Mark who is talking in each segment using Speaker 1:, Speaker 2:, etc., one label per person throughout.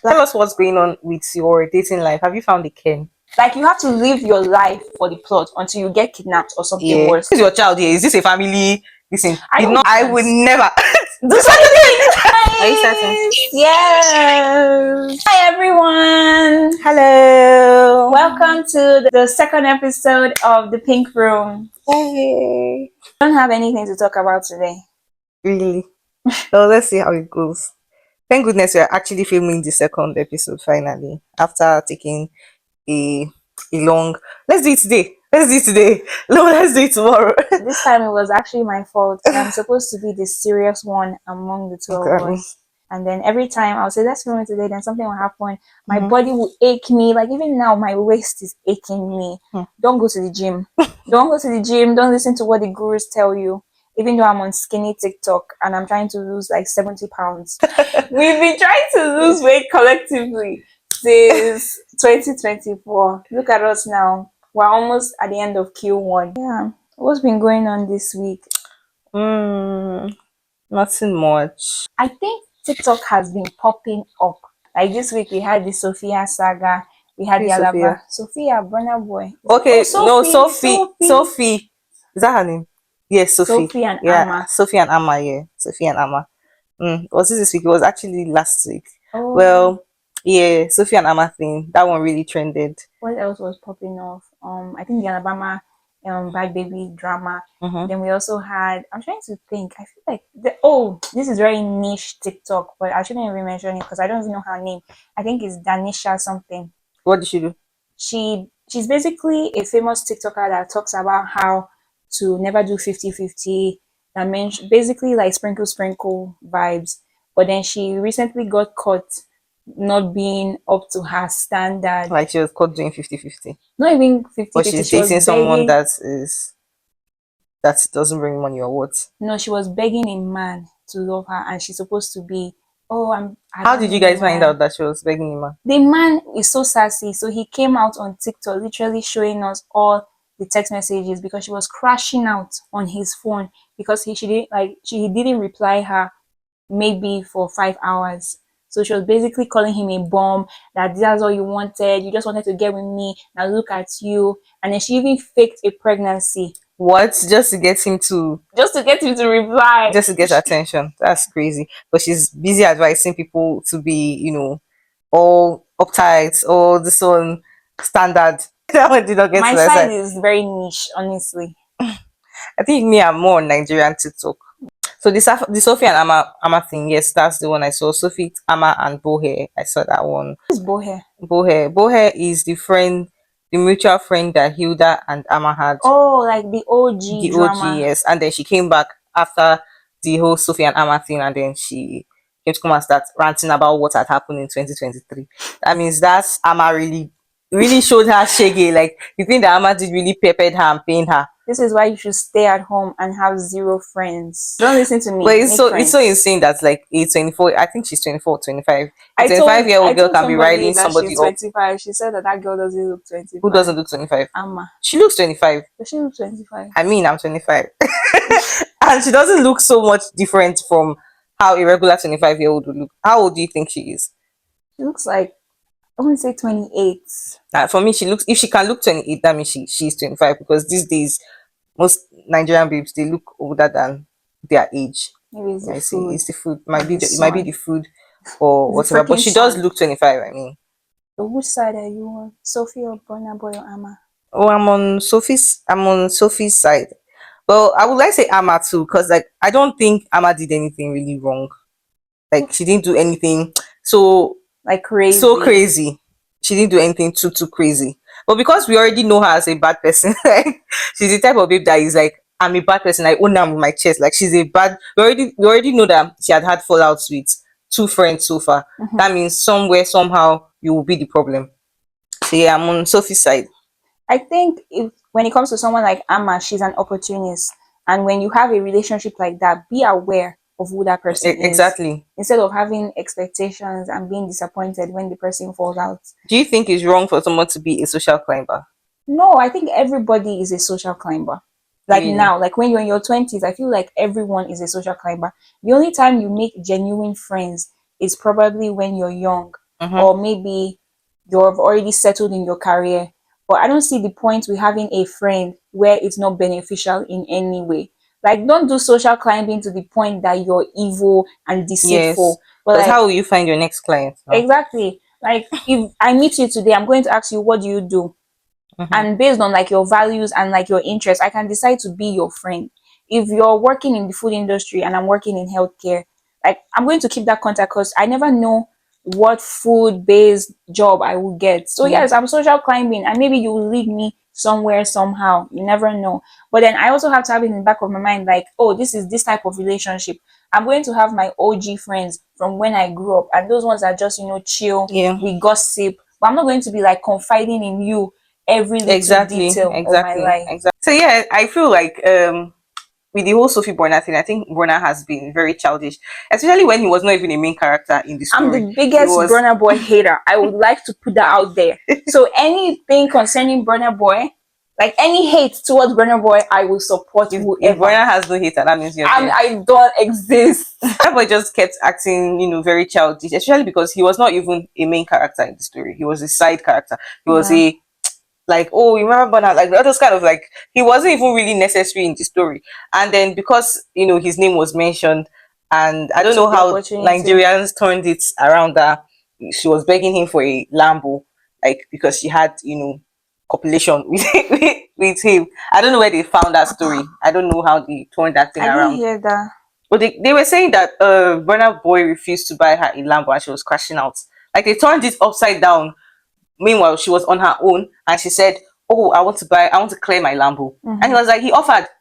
Speaker 1: Tell us what's going on with your dating life. Have you found a Ken?
Speaker 2: Like, you have to live your life for the plot until you get kidnapped or something worse.
Speaker 1: Who's your child here? Is this a family? Listen,
Speaker 2: I
Speaker 1: would never
Speaker 2: do something.
Speaker 1: Are you certain?
Speaker 2: Yes. Hi everyone.
Speaker 1: Hello.
Speaker 2: Welcome to the second episode of the Pink Room.
Speaker 1: Hey.
Speaker 2: I don't have anything to talk about today.
Speaker 1: Really? So let's see how it goes. Thank goodness we're actually filming the second episode finally. After taking a long let's do it today. No, let's do it tomorrow.
Speaker 2: This time it was actually my fault. I'm supposed to be the serious one among the two of us. And then every time I'll say, let's film it today, then something will happen. My body will ache me. Like, even now, my waist is aching me. Don't go to the gym. Don't go to the gym. Don't listen to what the gurus tell you. Even though I'm on skinny TikTok and I'm trying to lose like 70 pounds. We've been trying to lose weight collectively since 2024. Look at us now. We're almost at the end of Q1. Yeah. What's been going on this week?
Speaker 1: Nothing much.
Speaker 2: I think TikTok has been popping up. Like this week, we had the Saga. We had the Alaba. Sophia, Burna Boy.
Speaker 1: Okay, Sophie. Is that her name? Yes, Sophie.
Speaker 2: Sophie and Ama.
Speaker 1: Sophie and Ama, yeah. Sophie and Ama. Was this week? It was actually last week.
Speaker 2: Oh.
Speaker 1: Well, yeah, Sophie and Ama thing. That one really trended.
Speaker 2: What else was popping off? I think the Alabama babyyy drama. Then we also had, I'm trying to think, I feel like this is very niche TikTok, but I shouldn't even mention it because I don't even know her name. I think it's Danisha something.
Speaker 1: What did she do?
Speaker 2: She's basically a famous TikToker that talks about how to never do 50-50, that basically like sprinkle vibes. But then she recently got caught not being up to her standard.
Speaker 1: Like she was caught doing 50-50.
Speaker 2: Not even 50-50.
Speaker 1: But she's dating someone that doesn't bring money or what?
Speaker 2: No, she was begging a man to love her, and she's supposed to be.
Speaker 1: How did you guys find out that she was begging a man?
Speaker 2: The man is so sassy, so he came out on TikTok, literally showing us all the text messages because she was crashing out on his phone because he didn't reply her maybe for 5 hours. So she was basically calling him a bum, that that's all you wanted. You just wanted to get with me. Now look at you. And then she even faked a pregnancy.
Speaker 1: What? Just to get him to
Speaker 2: reply.
Speaker 1: Just to get attention. That's crazy. But she's busy advising people to be, all uptight, all this one standard. That one did not get
Speaker 2: my side is very niche, honestly.
Speaker 1: I think me, I'm more on Nigerian TikTok. So the Sophie and Ama thing, yes, that's the one I saw. Sophie, Ama, and Bohe. I saw that one.
Speaker 2: Who's Bohe?
Speaker 1: Bohe is the mutual friend that Hilda and Ama had.
Speaker 2: Oh, like the OG drama.
Speaker 1: Yes. And then she came back after the whole Sophie and Ama thing, and then she came to come and start ranting about what had happened in 2023. That means that's Ama really showed her shaggy. Like, you think that Ama did really peppered her and pain her.
Speaker 2: This is why you should stay at home and have 0 friends. Don't listen to me.
Speaker 1: But it's so insane that like a 24, I think she's 24, 25. A 25-year-old girl can be riding somebody up.
Speaker 2: 25. She said that girl doesn't look 25.
Speaker 1: Who doesn't look 25?
Speaker 2: Ama.
Speaker 1: She looks 25.
Speaker 2: Does she look 25?
Speaker 1: I mean, I'm 25. And she doesn't look so much different from how a regular 25-year-old would look. How old do you think she is?
Speaker 2: She looks like, I want to say 28.
Speaker 1: For me, if she can look 28, that means she's 25, because these days most Nigerian babes, they look older than their age.
Speaker 2: Maybe it's the food.
Speaker 1: It's the food. It might be the food or whatever. But she does look 25, I mean.
Speaker 2: So which side are you on? Sophie or Burna Boy or Ama?
Speaker 1: Oh, I'm on Sophie's side. Well, I would like to say Ama too, because like I don't think Ama did anything really wrong. Like, she didn't do anything so crazy. She didn't do anything too crazy. But because we already know her as a bad person, like, she's the type of babe that is like, I'm a bad person, I own her with my chest. Like, she's a bad. We already know that she had fallouts with 2 friends so far. That means somewhere, somehow, you will be the problem. So yeah, I'm on Sophie's side.
Speaker 2: I think when it comes to someone like Ama, she's an opportunist. And when you have a relationship like that, be aware of who that person is.
Speaker 1: Exactly.
Speaker 2: Instead of having expectations and being disappointed when the person falls out.
Speaker 1: Do you think it's wrong for someone to be a social climber?
Speaker 2: No, I think everybody is a social climber. Like, really? Now, like when you're in your 20s, I feel like everyone is a social climber. The only time you make genuine friends is probably when you're young.
Speaker 1: Mm-hmm.
Speaker 2: or maybe you've already settled in your career. But I don't see the point with having a friend where it's not beneficial in any way. Like, don't do social climbing to the point that you're evil and
Speaker 1: Yes.
Speaker 2: deceitful. But
Speaker 1: Because
Speaker 2: like,
Speaker 1: how will you find your next client now?
Speaker 2: exactly. Like, if I meet you today, I'm going to ask you, what do you do?
Speaker 1: Mm-hmm.
Speaker 2: And based on like your values and like your interests, I can decide to be your friend. If you're working in the food industry and I'm working in healthcare, like, I'm going to keep that contact because I never know what food based job I will get. So
Speaker 1: Mm.
Speaker 2: yes, I'm social climbing, and maybe you will lead me somewhere somehow. You never know. But then I also have to have it in the back of my mind, like, oh, this is this type of relationship. I'm going to have my OG friends from when I grew up, and those ones are just, chill,
Speaker 1: Yeah.
Speaker 2: we gossip. But I'm not going to be like confiding in you every little
Speaker 1: Exactly.
Speaker 2: detail of my
Speaker 1: Exactly.
Speaker 2: life.
Speaker 1: Exactly. So yeah, I feel like with the whole Sophie Burna thing, I think Burna has been very childish, especially when he was not even a main character in the
Speaker 2: I'm
Speaker 1: story.
Speaker 2: the
Speaker 1: He
Speaker 2: biggest
Speaker 1: was.
Speaker 2: Burna Boy hater. I would like to put that out there. So anything concerning Burna Boy, like any hate towards Burna Boy, I will support
Speaker 1: If
Speaker 2: whoever.
Speaker 1: Burna has no hater, that means you're
Speaker 2: I'm,
Speaker 1: dead.
Speaker 2: I don't exist.
Speaker 1: That boy just kept acting, very childish, especially because he was not even a main character in the story. He was a side character. He was
Speaker 2: Yeah,
Speaker 1: a like, oh, you remember Burna? Like all those kind of like he wasn't even really necessary in the story. And then because his name was mentioned, and I
Speaker 2: he
Speaker 1: don't know
Speaker 2: took the
Speaker 1: how
Speaker 2: opportunity.
Speaker 1: Nigerians turned it around that she was begging him for a Lambo, like because she had copulation with him. I don't know where they found that story. I don't know how they turned that thing
Speaker 2: I didn't
Speaker 1: around.
Speaker 2: hear that.
Speaker 1: But they were saying that Burna Boy refused to buy her a Lambo and she was crashing out. Like they turned it upside down. Meanwhile, she was on her own and she said, "Oh, I want to clear my Lambo." And he
Speaker 2: Mhm.
Speaker 1: was like,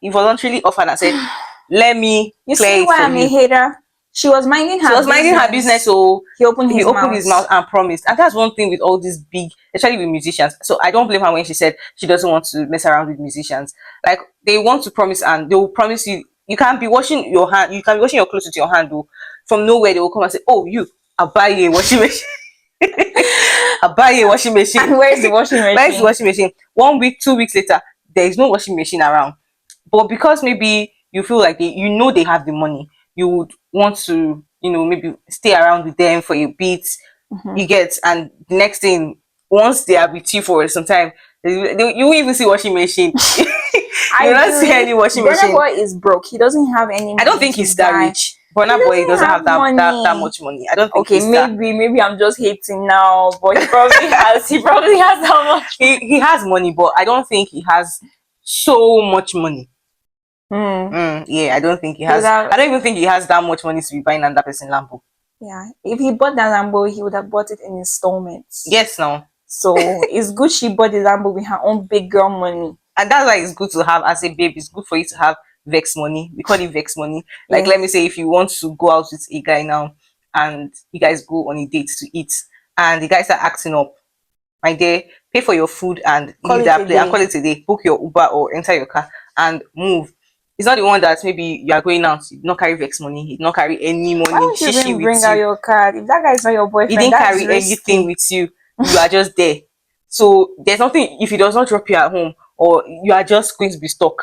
Speaker 1: he voluntarily offered and said, "Let me
Speaker 2: You
Speaker 1: clear
Speaker 2: see
Speaker 1: it
Speaker 2: why
Speaker 1: for
Speaker 2: I'm a
Speaker 1: you."
Speaker 2: hater? She was minding
Speaker 1: She
Speaker 2: her
Speaker 1: was minding her business,
Speaker 2: business.
Speaker 1: so
Speaker 2: He opened
Speaker 1: he
Speaker 2: his
Speaker 1: opened his mouth
Speaker 2: mouth.
Speaker 1: and promised. And that's one thing with all these big, especially with musicians. So I don't blame her when she said she doesn't want to mess around with musicians. Like they want to promise and they will promise you. You can't be washing your hand. You can be washing your clothes with your hand. Though. From nowhere, they will come and say, "Oh, I'll buy you a washing machine. I'll buy you a washing machine."
Speaker 2: And where's the washing
Speaker 1: Where's the
Speaker 2: machine?
Speaker 1: washing machine? 1 week, 2 weeks later, there is no washing machine around. But because maybe you feel like they have the money, you would want to, maybe stay around with them for a bit.
Speaker 2: Mhm.
Speaker 1: You get, and the next thing, once they are with you for some time, you won't even see washing machine. You will
Speaker 2: I
Speaker 1: not see
Speaker 2: believe
Speaker 1: any washing
Speaker 2: Burna
Speaker 1: machine.
Speaker 2: Boy is broke. He doesn't have any
Speaker 1: I don't
Speaker 2: money
Speaker 1: think
Speaker 2: to
Speaker 1: he's that
Speaker 2: buy.
Speaker 1: rich.
Speaker 2: He
Speaker 1: Burna Boy
Speaker 2: doesn't
Speaker 1: doesn't
Speaker 2: have
Speaker 1: have that
Speaker 2: money.
Speaker 1: much money. I don't think
Speaker 2: Okay,
Speaker 1: he's that.
Speaker 2: maybe I'm just hating now, but he probably has. He probably has that much.
Speaker 1: He has money, but I don't think he has so much money.
Speaker 2: Hmm.
Speaker 1: Yeah, I don't think he
Speaker 2: He would
Speaker 1: has.
Speaker 2: have.
Speaker 1: I don't even think he has that much money to be buying another person Lambo.
Speaker 2: Yeah. If he bought that Lambo, he would have bought it in installments.
Speaker 1: Yes, no,
Speaker 2: So it's good she bought the Lambo with her own big girl money.
Speaker 1: and that's why it's good to have as a babe. It's good for you to have vex money. We call it vex money. Like,
Speaker 2: Yeah.
Speaker 1: let me say, if you want to go out with a guy now, and you guys go on a date to eat, and the guys are acting up, my dear, pay for your food and
Speaker 2: Call
Speaker 1: leave
Speaker 2: it
Speaker 1: that
Speaker 2: a
Speaker 1: place and
Speaker 2: day.
Speaker 1: call it a day. Book your Uber or enter your car and move. It's not the one that maybe you are going out, you not carry vex money, he not carry any
Speaker 2: Why
Speaker 1: money,
Speaker 2: don't you
Speaker 1: shishi
Speaker 2: even bring
Speaker 1: with
Speaker 2: out
Speaker 1: you.
Speaker 2: your card? If that guy is not your
Speaker 1: He
Speaker 2: boyfriend,
Speaker 1: didn't
Speaker 2: that is
Speaker 1: carry anything
Speaker 2: risky.
Speaker 1: with you. You are just there. So there's nothing if he does not drop you at home or you are just going to be stuck.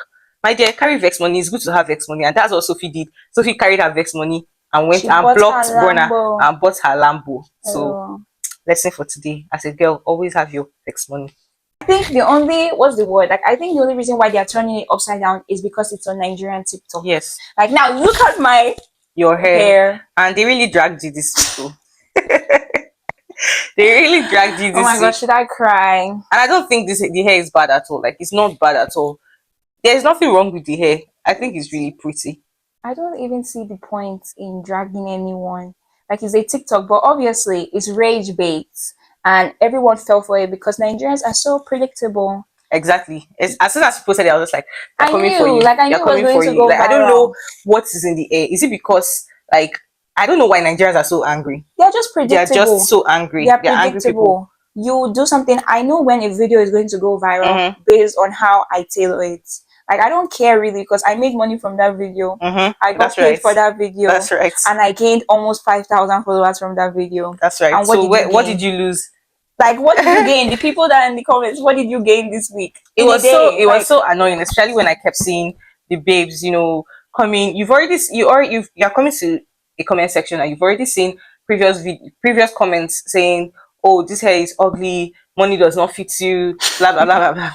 Speaker 1: My dear, carry vex money. It's good to have vex money, and that's what Sophie did. Sophie carried her vex money and went
Speaker 2: She
Speaker 1: and
Speaker 2: bought her
Speaker 1: blocked Burner
Speaker 2: Lambo.
Speaker 1: and bought her Lambo. So
Speaker 2: Oh.
Speaker 1: lesson for today: as a girl, always have your vex money.
Speaker 2: I think the only what's the word? Like, I think the only reason why they are turning it upside down is because it's on Nigerian TikTok.
Speaker 1: Yes,
Speaker 2: Like, now look at my
Speaker 1: your hair,
Speaker 2: hair.
Speaker 1: and they really dragged you this week. Oh. They really dragged you
Speaker 2: Oh
Speaker 1: this
Speaker 2: my gosh,
Speaker 1: week,
Speaker 2: should I cry?
Speaker 1: and I don't think the hair is bad at all. Like it's not bad at all. There's nothing wrong with the hair. I think it's really pretty.
Speaker 2: I don't even see the point in dragging anyone. Like, it's a TikTok, but obviously it's rage bait, and everyone fell for it because Nigerians are so predictable.
Speaker 1: Exactly. As soon as she posted it, I was just like, "They're coming for you.
Speaker 2: I
Speaker 1: They're
Speaker 2: knew it was
Speaker 1: coming
Speaker 2: going
Speaker 1: for
Speaker 2: to
Speaker 1: you."
Speaker 2: go
Speaker 1: Like I don't know
Speaker 2: viral.
Speaker 1: what is in the air. Is it because like I don't know why Nigerians are so angry?
Speaker 2: They're just
Speaker 1: They are just
Speaker 2: predictable.
Speaker 1: so
Speaker 2: They
Speaker 1: angry.
Speaker 2: are
Speaker 1: They're angry people.
Speaker 2: predictable. You do something, I know when a video is going to go viral
Speaker 1: Mm-hmm.
Speaker 2: based on how I tailor it. Like, I don't care really because I made money from that video. I
Speaker 1: Mm-hmm.
Speaker 2: got
Speaker 1: That's
Speaker 2: paid
Speaker 1: right.
Speaker 2: for that video,
Speaker 1: That's right.
Speaker 2: and I gained almost 5,000 followers from that video.
Speaker 1: That's right.
Speaker 2: And what
Speaker 1: So
Speaker 2: did you
Speaker 1: what did
Speaker 2: gain?
Speaker 1: you lose?
Speaker 2: Like, what did you gain? The people that are in the comments, what did you gain this week?
Speaker 1: it
Speaker 2: In a
Speaker 1: was so
Speaker 2: day?
Speaker 1: it was
Speaker 2: Like,
Speaker 1: so annoying, especially when I kept seeing the babes, coming. You're coming to a comment section and you've already seen previous comments saying, "Oh, this hair is ugly, money does not fit you," blah blah blah blah blah.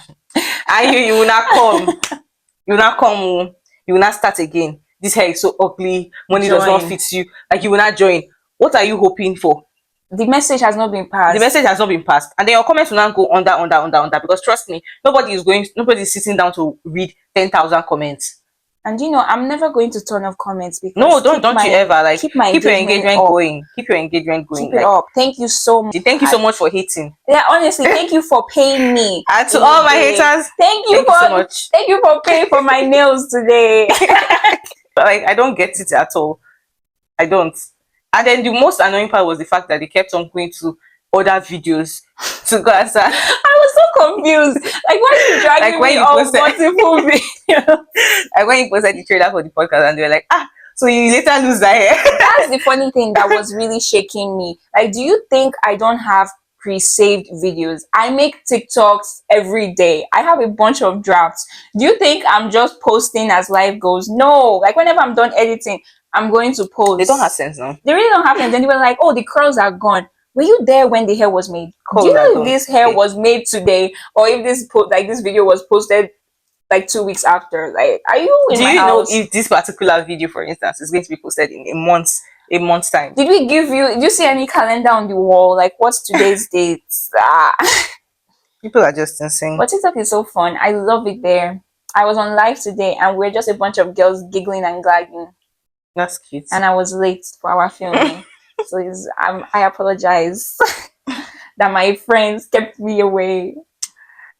Speaker 1: And you will not come, you will not come, oh, you will not start again. This hair is so ugly, money does not
Speaker 2: Join.
Speaker 1: fit you. Like you will not join. What are you hoping for?
Speaker 2: The message has not been passed.
Speaker 1: The message has not been passed, and then your comments will not go under. Because trust me, nobody is sitting down to read 10,000 comments.
Speaker 2: And you know, I'm never going to turn off comments because
Speaker 1: No, don't you ever like
Speaker 2: keep
Speaker 1: your engagement
Speaker 2: up.
Speaker 1: going. Keep your engagement going.
Speaker 2: Keep it up. Thank you so much.
Speaker 1: Thank you so much for hating.
Speaker 2: Yeah, honestly, thank you for paying me.
Speaker 1: And to all my haters,
Speaker 2: thank you so much. Thank you for paying for my nails today.
Speaker 1: But like, I don't get it at all. I don't. And then the most annoying part was the fact that they kept on going to other videos to go answer.
Speaker 2: I was so confused. Like, why are you dragging
Speaker 1: like when
Speaker 2: me
Speaker 1: you
Speaker 2: off
Speaker 1: posted,
Speaker 2: multiple videos?
Speaker 1: Like when you posted the trailer for the podcast and they were like, so you later lose that hair.
Speaker 2: That's the funny thing that was really shaking me. Like, do you think I don't have pre-saved videos? I make TikToks every day. I have a bunch of drafts. Do you think I'm just posting as life goes? No. Like, whenever I'm done editing, I'm going to post.
Speaker 1: They don't have sense now.
Speaker 2: They really don't have sense. Then they were like, oh, the curls are gone. Were you there when the hair was made? Do you know if this hair was made today, or if this video was posted like 2 weeks after? Like, are you in my house?
Speaker 1: Do you know if this particular video, for instance, is going to be posted in a month's time?
Speaker 2: Did you see any calendar on the wall? Like, what's today's date?
Speaker 1: People are just insane.
Speaker 2: But TikTok is so fun. I love it there. I was on live today and we're just a bunch of girls giggling and gagging.
Speaker 1: That's cute.
Speaker 2: And I was late for our filming. So I apologize that my friends kept me away.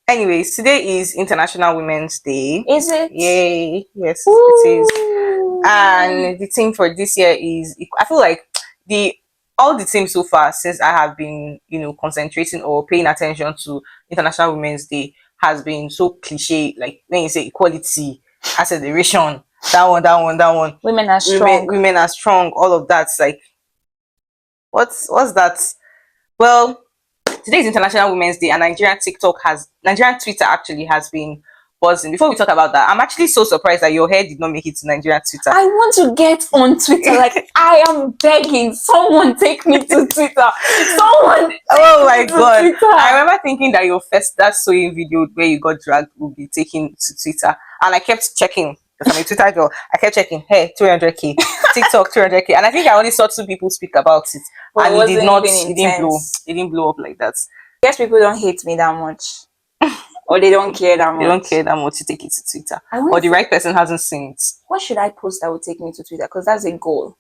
Speaker 1: Anyways, today is International Women's Day.
Speaker 2: Is it?
Speaker 1: Yay. Yes,
Speaker 2: Ooh.
Speaker 1: it is. And the theme for this year is, I feel like all the themes so far, since I have been, concentrating or paying attention to International Women's Day, has been so cliche. Like when you say equality, acceleration, that one.
Speaker 2: Women are strong.
Speaker 1: Women are strong. All of that's like, what's that? Well, today is International Women's Day, and Nigerian Twitter actually has been buzzing. Before we talk about that, I'm actually so surprised that your hair did not make it to Nigerian Twitter.
Speaker 2: I want to get on Twitter. Like, I am begging someone take me to Twitter. Someone.
Speaker 1: Oh my god! Twitter. I remember thinking that that sewing video where you got dragged would be taken to Twitter, and I kept checking. Because I'm a Twitter girl. I kept checking. Hey, 300k. TikTok 300k, and I think I only saw 2 people speak about it,
Speaker 2: but
Speaker 1: and it didn't blow up like that.
Speaker 2: I guess people don't hate me that much. Or they don't care that much.
Speaker 1: They don't care that much to take it to Twitter. Or the right person hasn't seen it.
Speaker 2: What should I post that will take me to Twitter? Because that's a goal.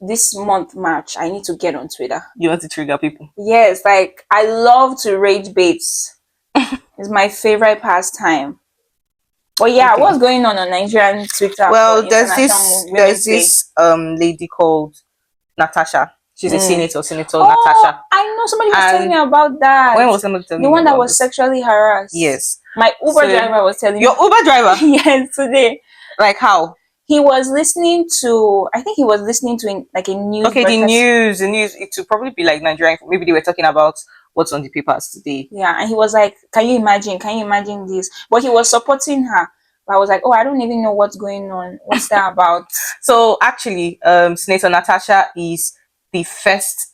Speaker 2: This month, March, I need to get on Twitter.
Speaker 1: You want to trigger people?
Speaker 2: Yes, like, I love to rage baits. It's my favorite pastime. But yeah, okay. What's going on Nigerian Twitter?
Speaker 1: Well, there's this lady called Natasha. She's a senator, Natasha.
Speaker 2: I know, somebody was telling me about that.
Speaker 1: When was somebody telling me?
Speaker 2: The one that was sexually harassed.
Speaker 1: Yes.
Speaker 2: My Uber driver was telling me.
Speaker 1: Your Uber driver?
Speaker 2: Yes, today.
Speaker 1: Like how?
Speaker 2: He was listening to, I think he was listening to like a news.
Speaker 1: Okay, the news. It would probably be like Nigerian. Maybe they were talking about what's on the papers today. Yeah,
Speaker 2: and he was like, can you imagine this? But he was supporting her. But I was like, oh, I don't even know what's going on. What's that about?
Speaker 1: So actually, Senator Natasha is the first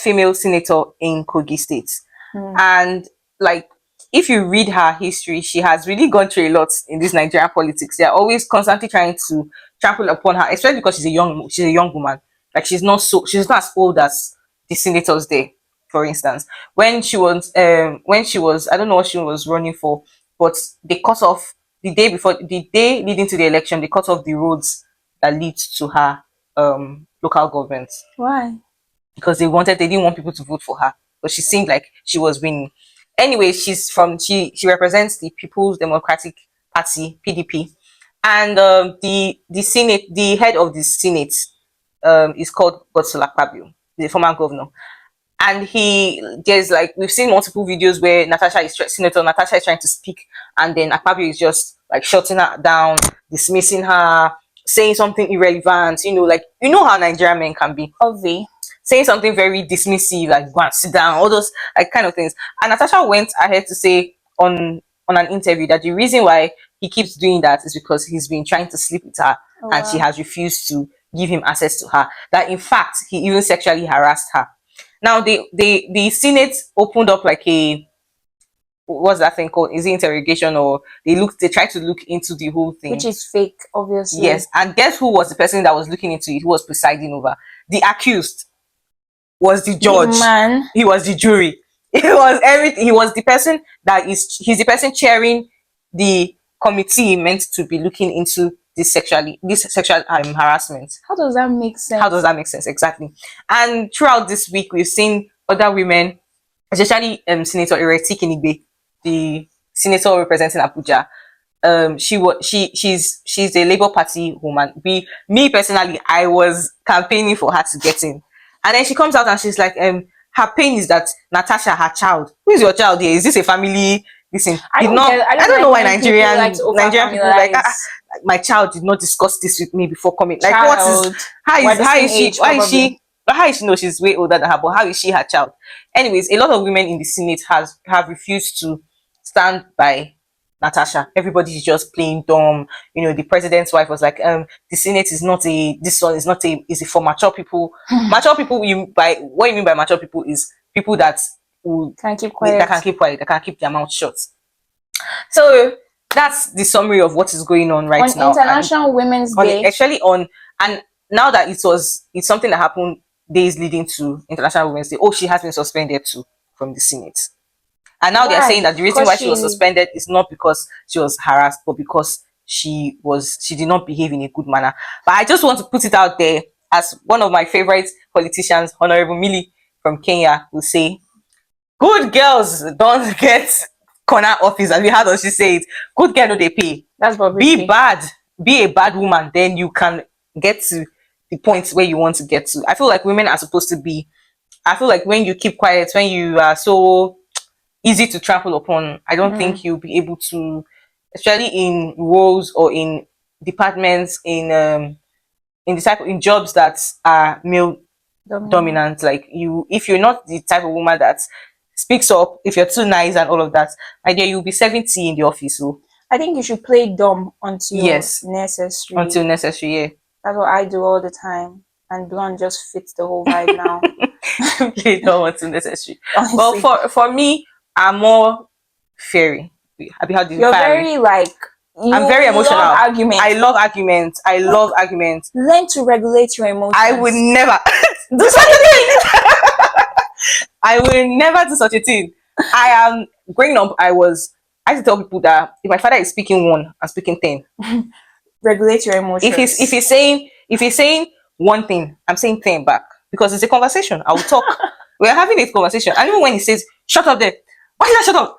Speaker 1: female senator in Kogi State. And like, if you read her history, she has really gone through a lot in this Nigerian politics. They're always constantly trying to trample upon her, especially because she's a young woman. Like, she's not as old as the senators there, for instance. When she was, I don't know what she was running for, but they cut off the day leading to the election, they cut off the roads that lead to her local government.
Speaker 2: Why?
Speaker 1: Because they didn't want people to vote for her. But she seemed like she was winning. Anyway, she represents the People's Democratic Party, PDP. And the head of the Senate is called Godswill Akpabio, the former governor. And we've seen multiple videos where Senator Natasha is trying to speak, and then Akpabio is just like shutting her down, dismissing her, saying something irrelevant, how Nigerian men can be.
Speaker 2: Obvi.
Speaker 1: Saying something very dismissive, like go and sit down, all those like kind of things. And Natasha went ahead to say on an interview that the reason why he keeps doing that is because he's been trying to sleep with her, and she has refused to give him access to her. That in fact he even sexually harassed her. Now the Senate opened up like a, what's that thing called? Is it interrogation, or they try to look into the whole thing,
Speaker 2: which is fake, obviously.
Speaker 1: Yes, and guess who was the person that was looking into it? Who was presiding over? The accused was the judge.
Speaker 2: The man.
Speaker 1: He was the jury. It was everything. He was the person he's the person chairing the committee meant to be looking into this sexual harassment.
Speaker 2: How does that make sense?
Speaker 1: How does that make sense? Exactly. And throughout this week, we've seen other women, especially Senator Ireti Kinigbe, the senator representing Abuja. She's a Labour Party woman. Me personally, I was campaigning for her to get in, and then she comes out and she's like, her pain is that Natasha, her child. Who is your child here? Is this a family? Listen, I don't know why Nigerian people like, my child did not discuss this with me before coming. Like, how is she? No, she's way older than her, but how is she her child? Anyways, a lot of women in the Senate have refused to stand by Natasha. Everybody's just playing dumb. You know, the president's wife was like, the Senate is not this one is not is it for mature people. Mature people, what you mean by mature people is people that
Speaker 2: can keep quiet.
Speaker 1: That can keep their mouth shut. So that's the summary of what is going on now.
Speaker 2: International Women's Day.
Speaker 1: And now that it's something that happened days leading to International Women's Day. Oh, she has been suspended too from the Senate. And now they're saying that the reason why she was suspended is not because she was harassed, but because she did not behave in a good manner. But I just want to put it out there, as one of my favorite politicians, Honorable Millie from Kenya, will say, good girls don't get corner office, and we heard her she say it. Good girl no they pay.
Speaker 2: That's what
Speaker 1: be a bad woman, then you can get to the point where you want to get to. I feel like women are supposed to be. I feel like when you keep quiet, when you are so easy to trample upon, I don't think you'll be able to, especially in roles or in departments, in jobs that are male dominant. Like if you're not the type of woman that speaks up, if you're too nice and all of that, idea you'll be 70 in the office. So
Speaker 2: I think you should play dumb until necessary.
Speaker 1: Until necessary, yeah.
Speaker 2: That's what I do all the time. And blonde just fits the whole vibe now.
Speaker 1: Play dumb until necessary. Honestly. Well, for me, I'm more fairy. How do you
Speaker 2: You're very like
Speaker 1: I'm very emotional.
Speaker 2: Arguments.
Speaker 1: I love arguments. I love arguments.
Speaker 2: Learn to regulate your emotions.
Speaker 1: I would never do such a thing. I will never do such a thing. I am growing up. I used to tell people that if my father is speaking 1, I'm speaking 10.
Speaker 2: Regulate your emotions.
Speaker 1: If he's saying one thing, I'm saying 10 back, because it's a conversation. I will talk. We're having a conversation. And even when he says, "Shut up there," why did I shut up?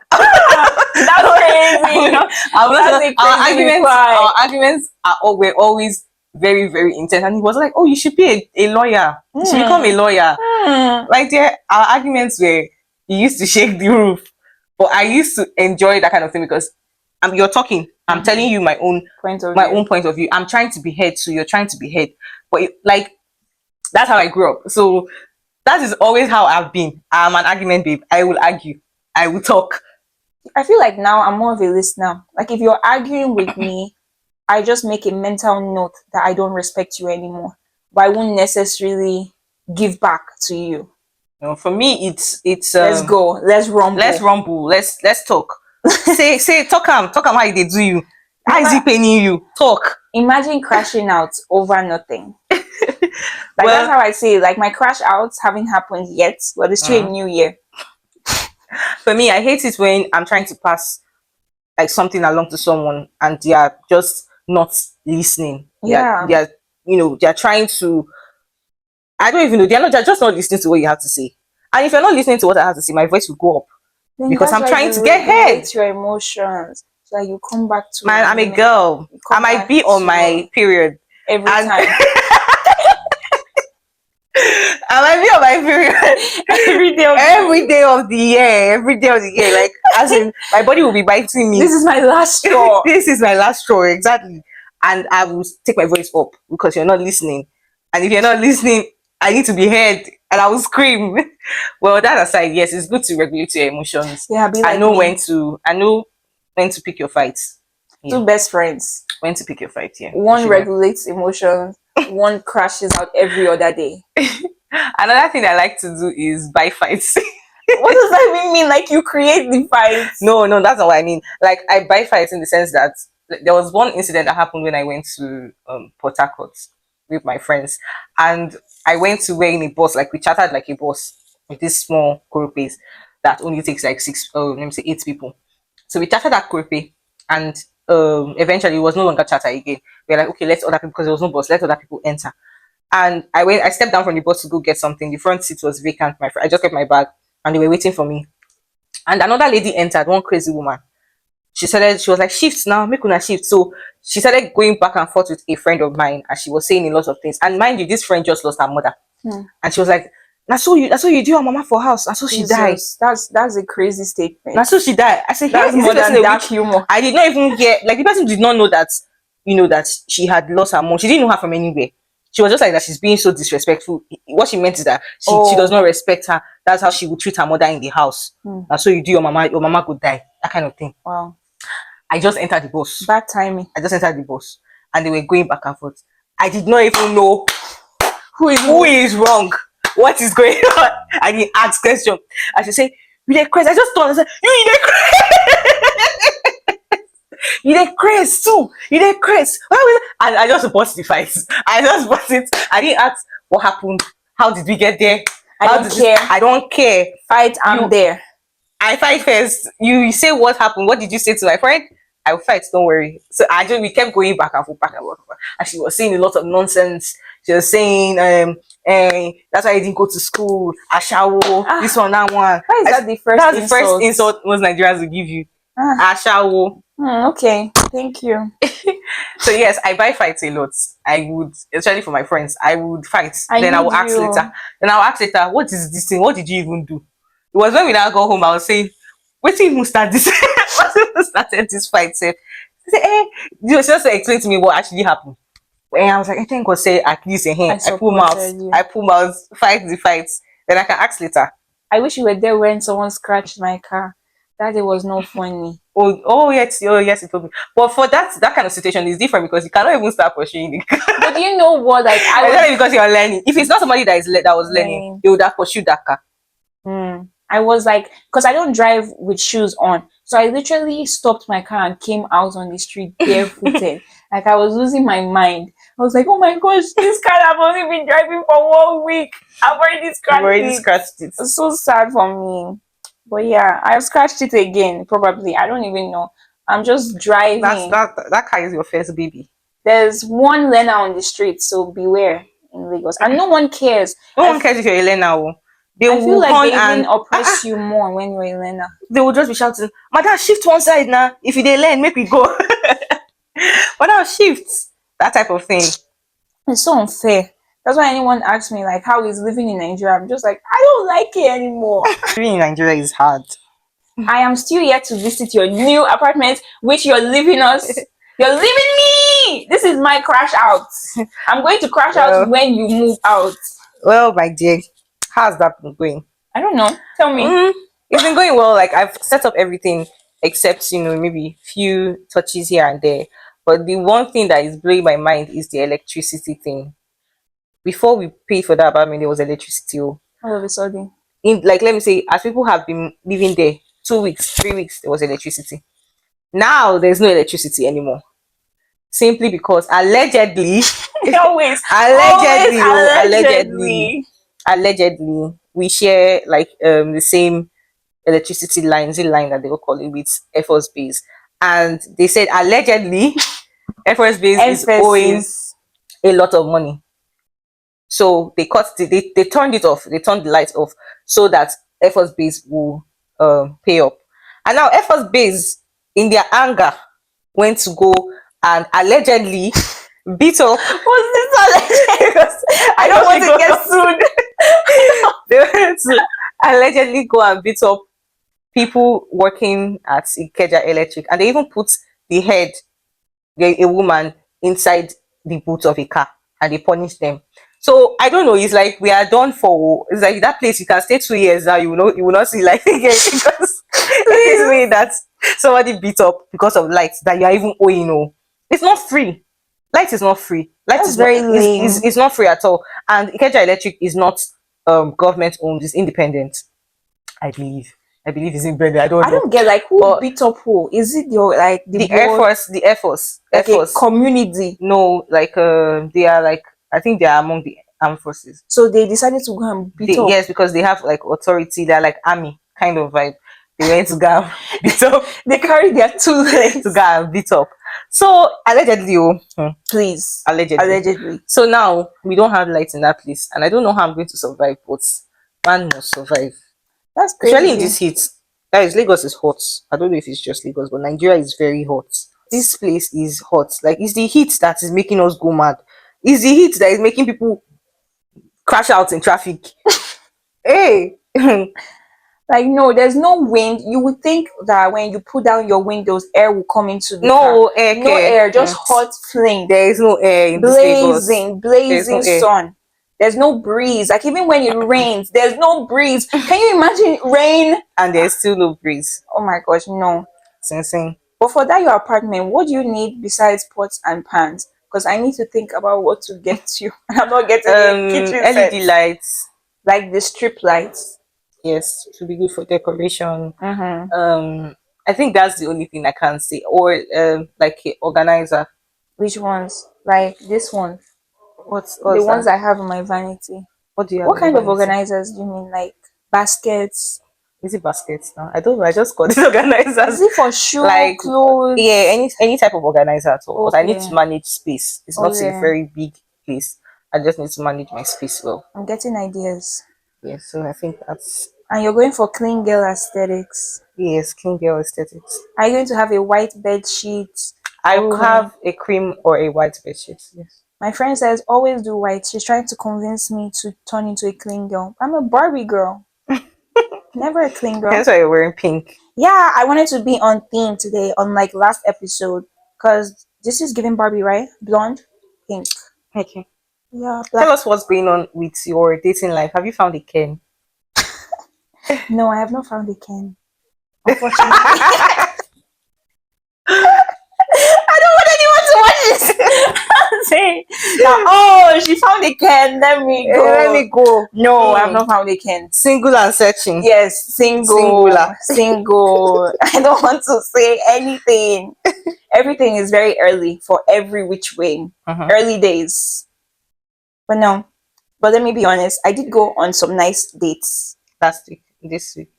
Speaker 1: That's crazy. Our arguments were always very, very intense. And he was like, "Oh, you should be a lawyer. You should become a lawyer." Like our arguments were, you used to shake the roof. But I used to enjoy that kind of thing because you're talking. I'm telling you my own point of view. I'm trying to be heard, so you're trying to be heard. But that's how I grew up. So that is always how I've been. I'm an argument babe. I will argue. I will talk.
Speaker 2: I feel like now I'm more of a listener. Like if you're arguing with me, I just make a mental note that I don't respect you anymore. But I won't necessarily give back to you.
Speaker 1: No, for me, it's.
Speaker 2: Let's go. Let's rumble.
Speaker 1: Let's talk. say talk how they do you. How is he paining you? Talk.
Speaker 2: Imagine crashing out over nothing. That's how I say it. Like my crash outs haven't happened yet, but it's still a new year.
Speaker 1: For me, I hate it when I'm trying to pass like something along to someone and they are just not listening. They're trying to. I don't even know. They're just not listening to what you have to say. And if you're not listening to what I have to say, my voice will go up because I'm trying to get heard.
Speaker 2: Your emotions, so you come back to.
Speaker 1: Man, I'm a girl. I might be on my period
Speaker 2: every time.
Speaker 1: I might be on my period every day of the year. Like, as in, my body will be biting me.
Speaker 2: This is my last straw.
Speaker 1: This is my last straw, exactly. And I will take my voice up because you're not listening. And if you're not listening, I need to be heard, and I will scream. Well, that aside, yes, it's good to regulate your emotions.
Speaker 2: Yeah,
Speaker 1: I know when to pick your fights.
Speaker 2: Yeah. Two best friends.
Speaker 1: When to pick your fight, yeah.
Speaker 2: One regulates emotions. one crashes out every other day.
Speaker 1: Another thing I like to do is buy fights.
Speaker 2: What does that even mean? Like you create the fights?
Speaker 1: No, that's not what I mean. Like I buy fights in the sense that there was one incident that happened when I went to Port Harcourt with my friends, and I went to where in a bus, like we chatted like a bus with this small group that only takes like let me say 8 people. So we chatted that group, and eventually it was no longer chatter again. We were like, okay, let's other people, because there was no bus, let other people enter. And I stepped down from the bus to go get something. The front seat was vacant. I just kept my bag, and they were waiting for me. And another lady entered, one crazy woman. She was like, shift now, make una shift. So she started going back and forth with a friend of mine, and she was saying a lot of things. And mind you, this friend just lost her mother. And she was like, that's what you do your mama for house. That's so she died.
Speaker 2: That's a crazy statement.
Speaker 1: That's so she died. I said,
Speaker 2: that's more than dark humor.
Speaker 1: I did not even get, like, the person did not know that, that she had lost her mom. She didn't know her from anywhere. She was just like that. She's being so disrespectful. What she meant is that she does not respect her. That's how she would treat her mother in the house. That's so you do your mama could die. That kind of thing.
Speaker 2: Wow.
Speaker 1: I just entered the bus.
Speaker 2: Bad timing.
Speaker 1: I just entered the bus, and they were going back and forth. I did not even know who is wrong. What is going on? I didn't ask question. I should say, you dey craze. I just thought, I said, you dey craze. You dey craze too. You dey craze. And I just bust the fight. I just bust it. I didn't ask what happened. How did we get there? I don't care.
Speaker 2: Fight, I'm there.
Speaker 1: I fight first. You say what happened. What did you say to my friend? I will fight. Don't worry. So we kept going back and forth, and she was saying a lot of nonsense. She was saying, that's why I didn't go to school. Ashawo, this one, that one.
Speaker 2: Why is that the first insult?
Speaker 1: That's the first insult most Nigerians will give you. Ashawo.
Speaker 2: Okay, thank you.
Speaker 1: So yes, I buy fights a lot. I would, especially for my friends, I would fight. Then I will ask later, what is this thing? What did you even do? It was when we now go home, I was saying, wait till you start this. Started this fight. Said, you just explain to me what actually happened. And I was like, I think was say at least I pull mouth, fight the fights. Then I can ask later.
Speaker 2: I wish you were there when someone scratched my car. That day was not funny.
Speaker 1: Yes, it told me. But for that kind of situation is different because you cannot even start pursuing it.
Speaker 2: But do you know what? Like
Speaker 1: I don't know because you're learning. If it's not somebody that was learning, they would have pursued that car.
Speaker 2: I was like, because I don't drive with shoes on, so I literally stopped my car and came out on the street barefooted. Like I was losing my mind. I was like, oh my gosh, this car I've only been driving for 1 week. I've already scratched it. It's so sad for me. But yeah, I've scratched it again, probably. I don't even know. I'm just driving.
Speaker 1: That car is your first baby.
Speaker 2: There's one learner on the street, so beware in Lagos. And no one cares.
Speaker 1: No one cares if you're a learner.
Speaker 2: I feel like they even oppress you more when you're a learner.
Speaker 1: They will just be shouting, Madam, shift one side now. If you dey learn, make we go. Madam, shift. That type of thing.
Speaker 2: It's so unfair. That's why anyone asks me, like, how is living in Nigeria? I'm just like, I don't like it anymore.
Speaker 1: Living in Nigeria is hard.
Speaker 2: I am still yet to visit your new apartment, which you're leaving us. You're leaving me! This is my crash out. I'm going to crash out when you move out.
Speaker 1: Well, my dear, how's that been going?
Speaker 2: I don't know. Tell me.
Speaker 1: It's been going well. Like, I've set up everything except, maybe few touches here and there. But the one thing that is blowing my mind is the electricity thing. Before we paid for that apartment, there was electricity.
Speaker 2: All of a sudden.
Speaker 1: Let me say, as people have been living there 2 weeks, 3 weeks, there was electricity. Now there's no electricity anymore. Simply because allegedly, allegedly, we share like the same electricity line that they will call it with Air Force Base. And they said allegedly Air Force Base is owing a lot of money. So they turned it off, they turned the lights off so that Air Force Base will pay up. And now Air Force Base, in their anger, went to go and allegedly beat up.
Speaker 2: What's this allegedly? Because I don't want to get sued.
Speaker 1: They went to allegedly go and beat up people working at Ikeja Electric, and they even put the head, a woman, inside the boot of a car, and they punished them. So I don't know. It's like we are done for. It's like that place you can stay 2 years now. You will not see life again because this way that somebody beat up because of lights that you are even owing. It's not free. light is not free. Light
Speaker 2: That's
Speaker 1: is not
Speaker 2: very lame.
Speaker 1: is not free at all. And Ikeja Electric is not government owned, it's independent. I believe. I believe it's independent. I don't
Speaker 2: I
Speaker 1: know.
Speaker 2: don't get like who
Speaker 1: But
Speaker 2: beat up who? Is it your like the
Speaker 1: the Air
Speaker 2: board,
Speaker 1: Force, the Air Force, Air
Speaker 2: like a
Speaker 1: Force.
Speaker 2: community?
Speaker 1: No, like they are like, I think they are among the armed forces.
Speaker 2: So they decided to go and beat up.
Speaker 1: Yes, because they have like authority. They're like army kind of vibe. They went to go and beat up.
Speaker 2: They carry their 2 legs.
Speaker 1: To go and beat up. So allegedly,
Speaker 2: Please.
Speaker 1: allegedly. So now we don't have lights in that place, and I don't know how I'm going to survive. But man must survive.
Speaker 2: That's
Speaker 1: Especially in
Speaker 2: crazy.
Speaker 1: this heat. Guys, Lagos is hot. I don't know if it's just Lagos, but Nigeria is very hot. This place is hot. Like, it's the heat that is making us go mad. It's the heat that is making people crash out in traffic. Hey.
Speaker 2: Like, no, there's no wind. You would think that when you put down your windows, air will come into the
Speaker 1: No
Speaker 2: car.
Speaker 1: air.
Speaker 2: No air, just hot flame.
Speaker 1: There is no air in this Lagos.
Speaker 2: Blazing
Speaker 1: air.
Speaker 2: sun. There's no breeze. Like, even when it rains, there's no breeze. Can you imagine rain?
Speaker 1: And there's still no breeze.
Speaker 2: Oh my gosh, no.
Speaker 1: It's insane.
Speaker 2: But for that, your apartment, what do you need besides pots and pans? Because I need to think about what to get you. I'm not getting a kitchen
Speaker 1: LED
Speaker 2: set.
Speaker 1: lights.
Speaker 2: Like the strip lights.
Speaker 1: Yes, to be good for decoration. I think that's the only thing I can say. Or like a organizer.
Speaker 2: Which ones? Like this one.
Speaker 1: What's
Speaker 2: The ones
Speaker 1: that?
Speaker 2: I have in my vanity.
Speaker 1: What do you have?
Speaker 2: What
Speaker 1: in
Speaker 2: kind of
Speaker 1: vanity?
Speaker 2: organizers do you mean? Like baskets?
Speaker 1: Is it baskets now? I don't know. I just call it organizers.
Speaker 2: Is it for shoe,
Speaker 1: Like,
Speaker 2: clothes?
Speaker 1: Yeah, any type of organizer at all. But I need
Speaker 2: Okay.
Speaker 1: to manage space. It's not
Speaker 2: Okay.
Speaker 1: a very big place. I just need to manage my space well.
Speaker 2: I'm getting ideas.
Speaker 1: Yeah, so I think that's
Speaker 2: And you're going for clean girl aesthetics.
Speaker 1: yes, clean girl aesthetics.
Speaker 2: Are you going to have a white bed sheet?
Speaker 1: I
Speaker 2: or
Speaker 1: will
Speaker 2: clean?
Speaker 1: have a cream or a white bedsheet. Yes.
Speaker 2: My friend says always do white. She's trying to convince me to turn into a clean girl. I'm a Barbie girl. Never a clean girl.
Speaker 1: Hence why you're wearing pink.
Speaker 2: Yeah, I wanted to be on theme today, unlike last episode, because this is giving Barbie, right? Blonde, pink.
Speaker 1: Okay.
Speaker 2: Yeah,
Speaker 1: Tell
Speaker 2: black.
Speaker 1: us what's going on with your dating life. Have you found a Ken?
Speaker 2: No, I have not found a Ken. Unfortunately. I don't want anyone to watch this. Say, oh, she found a Ken. Let me go.
Speaker 1: Let me go.
Speaker 2: No, I have not found a Ken.
Speaker 1: Single and searching.
Speaker 2: Yes, single.
Speaker 1: Singular.
Speaker 2: Single. I don't want to say anything. Everything is very early for every which way. Early days. But no. But let me be honest. I did go on some nice dates.
Speaker 1: Last week. This week.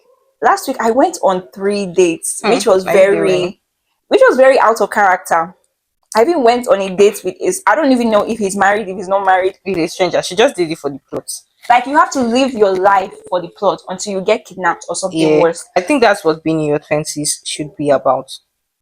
Speaker 2: Last week I went on 3 dates, which was
Speaker 1: Are you doing?
Speaker 2: very out of character. I even went on a date with I don't even know if he's married, if he's not married.
Speaker 1: With a stranger. She just did it for the plot.
Speaker 2: Like, you have to live your life for the plot until you get kidnapped or something worse.
Speaker 1: I think that's what being in your 20s should be about.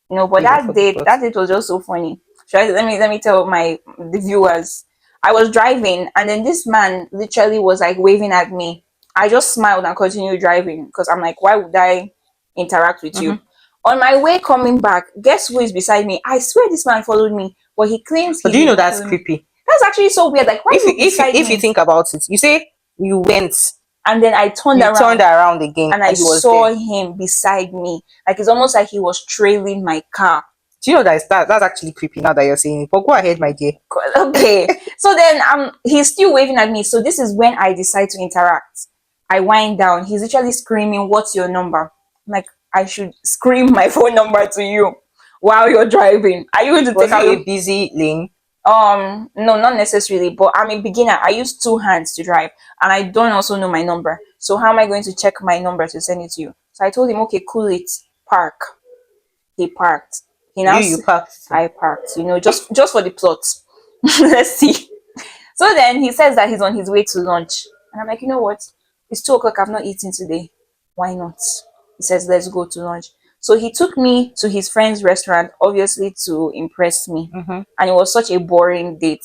Speaker 2: No, but
Speaker 1: Living for the plot.
Speaker 2: that date was just so funny. Let me tell the viewers. I was driving and then this man literally was like waving at me. I just smiled and continued driving because I'm like, why would I interact with you? On my way coming back, guess who is beside me? I swear this man followed me, but he claims.
Speaker 1: But do you know that's creepy?
Speaker 2: That's actually so weird. Like, why
Speaker 1: if you think about it, you say you went
Speaker 2: and then I turned
Speaker 1: around again,
Speaker 2: and I
Speaker 1: he was
Speaker 2: saw
Speaker 1: there.
Speaker 2: him beside me. Like, it's almost like he was trailing my car.
Speaker 1: Do you know that's actually creepy now that you're saying it? But go ahead, my dear.
Speaker 2: Okay. So then he's still waving at me. So this is when I decide to interact. I wind down. He's literally screaming, "What's your number?" I'm like, I should scream my phone number to you while you're driving. Are you going to
Speaker 1: Was
Speaker 2: take out
Speaker 1: it a busy lane?
Speaker 2: No, not necessarily, but I'm a beginner. I use 2 hands to drive and I don't also know my number. So how am I going to check my number to send it to you? So I told him, okay, cool it, park. He parked.
Speaker 1: You parked.
Speaker 2: I parked, just for the plot. Let's see. So then he says that he's on his way to lunch. And I'm like, you know what? It's 2 o'clock. I've not eaten today. Why not? He says, let's go to lunch. So he took me to his friend's restaurant, obviously to impress me. And it was such a boring date.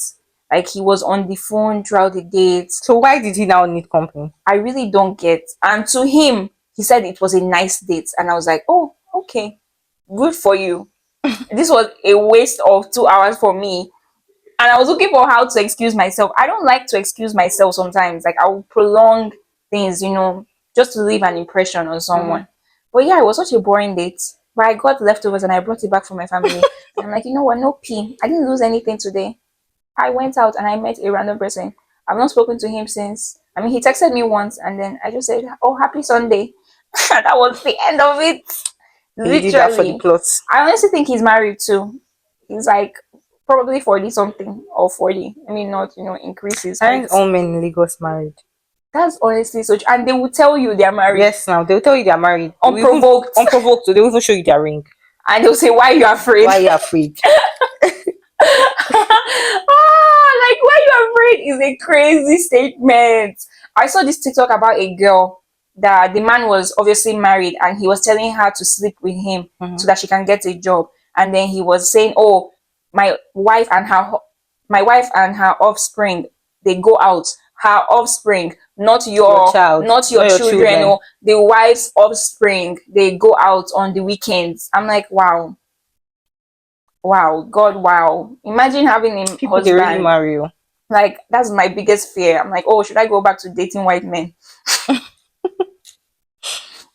Speaker 2: Like, he was on the phone throughout the date.
Speaker 1: So why did he now need company?
Speaker 2: I really don't get. And to him, he said it was a nice date. And I was like, oh, okay. Good for you. This was a waste of 2 hours for me. And I was looking for how to excuse myself. I don't like to excuse myself sometimes. Like, I will prolong things, just to leave an impression on someone. But yeah, it was such a boring date. But I got leftovers and I brought it back for my family. And I'm like, you know what? No pee. I didn't lose anything today. I went out and I met a random person. I've not spoken to him since. I mean, he texted me once, and then I just said, "Oh, happy Sunday." And that was the end of it.
Speaker 1: He did that for the
Speaker 2: Literally.
Speaker 1: plot.
Speaker 2: I honestly think he's married too. He's like probably 40 something or 40. I mean, not, increase his height.
Speaker 1: Aren't all men in Lagos married?
Speaker 2: That's honestly so. And they will tell you they're married.
Speaker 1: Yes, now they'll tell you they're married.
Speaker 2: Unprovoked.
Speaker 1: Unprovoked, so they'll even show you their ring.
Speaker 2: And they'll say, "Why are you afraid?"
Speaker 1: Why are you afraid?
Speaker 2: Like, "Why you afraid" is a crazy statement. I saw this TikTok about a girl that the man was obviously married and he was telling her to sleep with him so that she can get a job. And then he was saying, "Oh, my wife and her offspring, they go out. Her offspring, not your
Speaker 1: child,
Speaker 2: not your
Speaker 1: not your
Speaker 2: children,
Speaker 1: children.
Speaker 2: or the wife's offspring, they go out on the weekends." I'm like, wow. Wow, God, wow. Imagine having a
Speaker 1: People they really
Speaker 2: husband.
Speaker 1: marry you.
Speaker 2: Like, that's my biggest fear. I'm like, oh, should I go back to dating white men?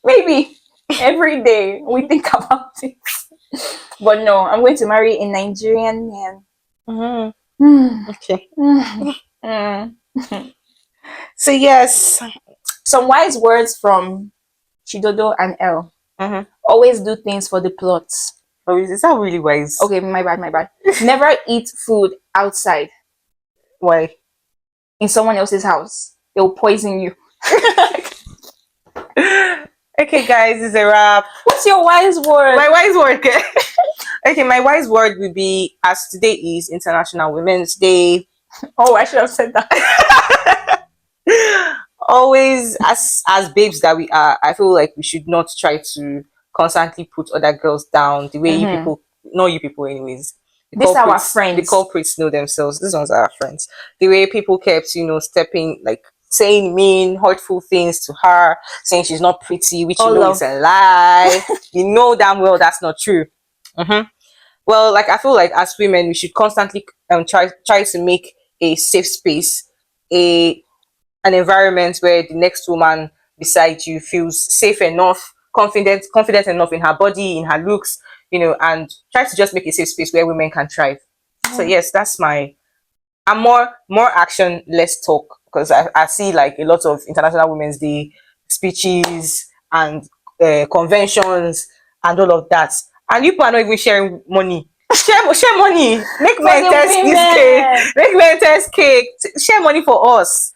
Speaker 2: Maybe every day we think about it. But no, I'm going to marry a Nigerian man.
Speaker 1: Okay.
Speaker 2: Mm.
Speaker 1: So yes,
Speaker 2: Some wise words from Chidodo and Elle. Always do things for the plot.
Speaker 1: oh, is that really wise?
Speaker 2: Okay, my bad. Never eat food outside
Speaker 1: Why?
Speaker 2: in someone else's house. They'll poison you.
Speaker 1: Okay, guys, it's a wrap.
Speaker 2: What's your wise word?
Speaker 1: My wise word. Okay, my wise word would be, as today is International Women's Day.
Speaker 2: Oh, I should have said that.
Speaker 1: Always, as babes that we are, I feel like we should not try to constantly put other girls down the way you people, not you people, anyways.
Speaker 2: These are our friends.
Speaker 1: The culprits know themselves. These ones are our friends. The way people kept, stepping, like saying mean, hurtful things to her, saying she's not pretty, which is a lie. You know damn well that's not true. Well, like I feel like as women, we should constantly try to make a safe space, an environment where the next woman beside you feels safe enough, confident enough in her body, in her looks, and try to just make a safe space where women can thrive. So yes, that's I'm more action, less talk, because I see like a lot of International Women's Day speeches and conventions and all of that, and you people are not even sharing money. Share money. Make men test this cake. Make men test cake. Share money for us.